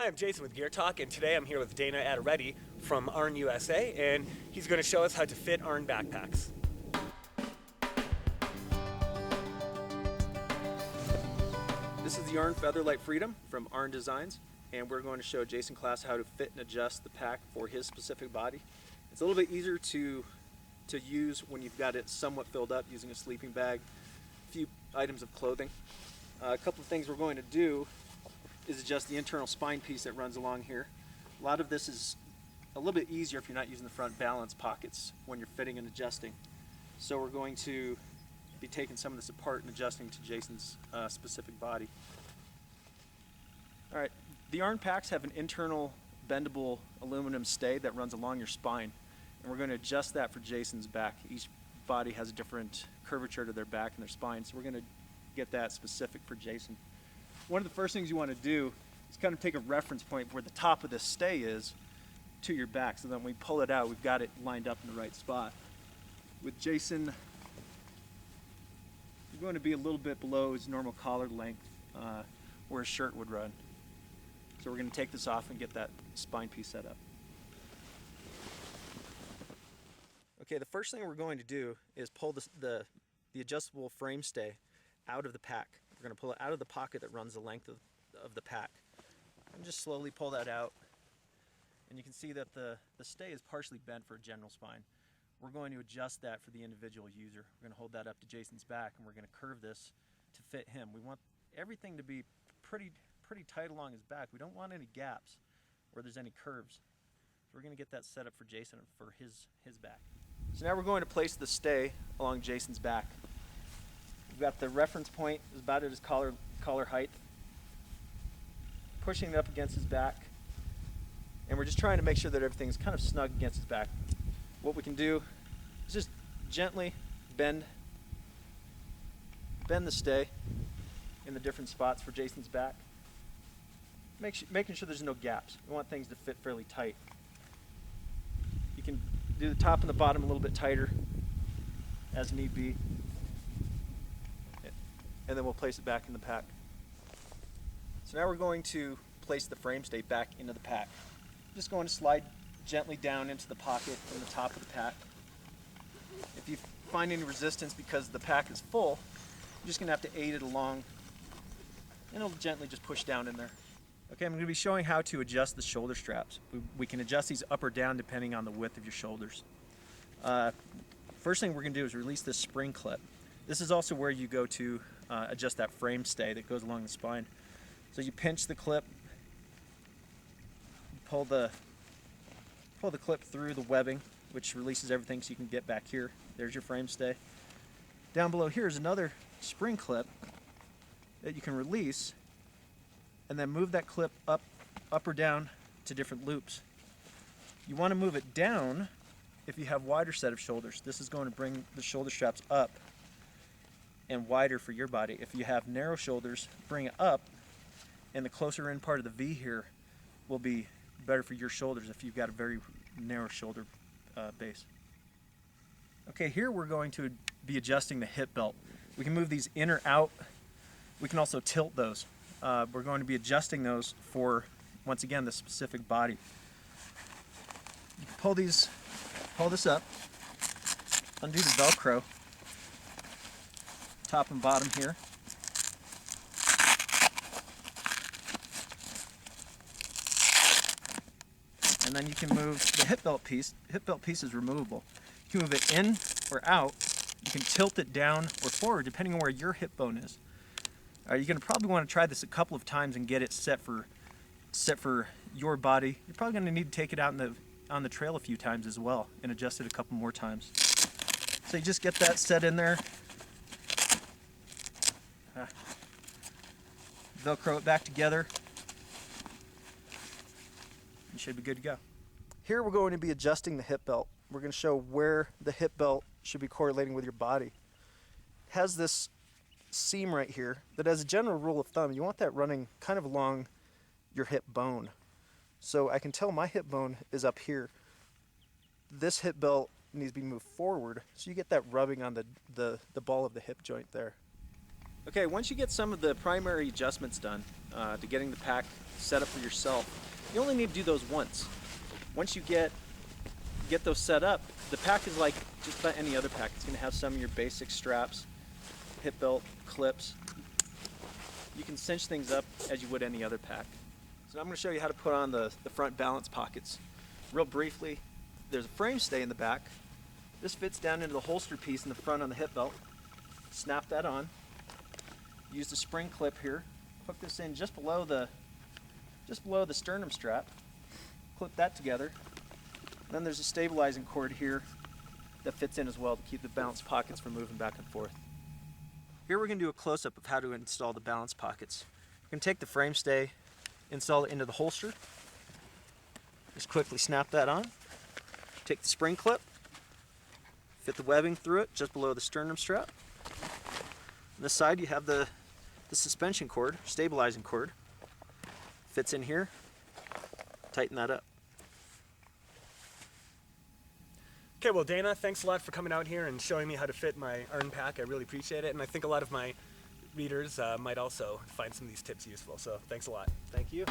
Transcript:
Hi, I'm Jason with Gear Talk, and today I'm here with Dana Adaretti from Aarn USA, and he's going to show us how to fit Aarn backpacks. This is the Aarn Featherlite Freedom from Aarn Designs, and we're going to show Jason Class how to fit and adjust the pack for his specific body. It's a little bit easier to use when you've got it somewhat filled up using a sleeping bag, a few items of clothing. A couple of things we're going to do is adjust the internal spine piece that runs along here. A lot of this is a little bit easier if you're not using the front balance pockets when you're fitting and adjusting. So we're going to be taking some of this apart and adjusting to Jason's specific body. All right, the Aarn Packs have an internal bendable aluminum stay that runs along your spine, and we're going to adjust that for Jason's back. Each body has a different curvature to their back and their spine, so we're going to get that specific for Jason. One of the first things you want to do is kind of take a reference point where the top of this stay is to your back, so then when we pull it out, we've got it lined up in the right spot. With Jason, you're going to be a little bit below his normal collar length where his shirt would run. So we're going to take this off and get that spine piece set up. Okay, the first thing we're going to do is pull the adjustable frame stay out of the pack. We're going to pull it out of the pocket that runs the length of the pack. And just slowly pull that out. And you can see that the stay is partially bent for a general spine. We're going to adjust that for the individual user. We're going to hold that up to Jason's back, and we're going to curve this to fit him. We want everything to be pretty tight along his back. We don't want any gaps where there's any curves. So we're going to get that set up for Jason for his back. So now we're going to place the stay along Jason's back. We've got the reference point is about at his collar height, pushing it up against his back, and we're just trying to make sure that everything's kind of snug against his back. What we can do is just gently bend the stay in the different spots for Jason's back, making sure there's no gaps. We want things to fit fairly tight. You can do the top and the bottom a little bit tighter as need be, and then we'll place it back in the pack. So now we're going to place the frame stay back into the pack. I'm just going to slide gently down into the pocket in the top of the pack. If you find any resistance because the pack is full, you're just going to have to aid it along, and it'll gently just push down in there. Okay, I'm going to be showing how to adjust the shoulder straps. We can adjust these up or down depending on the width of your shoulders. First thing we're going to do is release this spring clip. This is also where you go to adjust that frame stay that goes along the spine. So you pinch the clip, pull the clip through the webbing, which releases everything so you can get back here. There's your frame stay. Down below here is another spring clip that you can release, and then move that clip up or down to different loops. You want to move it down if you have wider set of shoulders. This is going to bring the shoulder straps up and wider for your body. If you have narrow shoulders, bring it up, and the closer in part of the V here will be better for your shoulders if you've got a very narrow shoulder base. Okay, here we're going to be adjusting the hip belt. We can move these in or out. We can also tilt those. We're going to be adjusting those for, once again, the specific body. You can pull this up, undo the Velcro, top and bottom here. And then you can move the hip belt piece. Hip belt piece is removable. You can move it in or out. You can tilt it down or forward depending on where your hip bone is. You're going to probably want to try this a couple of times and get it set for your body. You're probably going to need to take it out on the trail a few times as well and adjust it a couple more times. So you just get that set in there. Velcro it back together. You should be good to go. Here we're going to be adjusting the hip belt. We're going to show where the hip belt should be correlating with your body. It has this seam right here that, as a general rule of thumb, you want that running kind of along your hip bone. So I can tell my hip bone is up here. This hip belt needs to be moved forward so you get that rubbing on the ball of the hip joint there. Okay, once you get some of the primary adjustments done to getting the pack set up for yourself, you only need to do those once. Once you get those set up, the pack is like just about any other pack. It's going to have some of your basic straps, hip belt, clips. You can cinch things up as you would any other pack. So now I'm going to show you how to put on the front balance pockets. Real briefly, there's a frame stay in the back. This fits down into the holster piece in the front on the hip belt. Snap that on. Use the spring clip here. Hook this in just below the sternum strap. Clip that together. Then there's a stabilizing cord here that fits in as well to keep the balance pockets from moving back and forth. Here we're going to do a close-up of how to install the balance pockets. We're going to take the frame stay, install it into the holster. Just quickly snap that on. Take the spring clip, fit the webbing through it just below the sternum strap. On this side you have the suspension cord, stabilizing cord. Fits in here. Tighten that up. Okay, well, Dana, thanks a lot for coming out here and showing me how to fit my Aarn pack. I really appreciate it, and I think a lot of my readers might also find some of these tips useful, so thanks a lot. Thank you.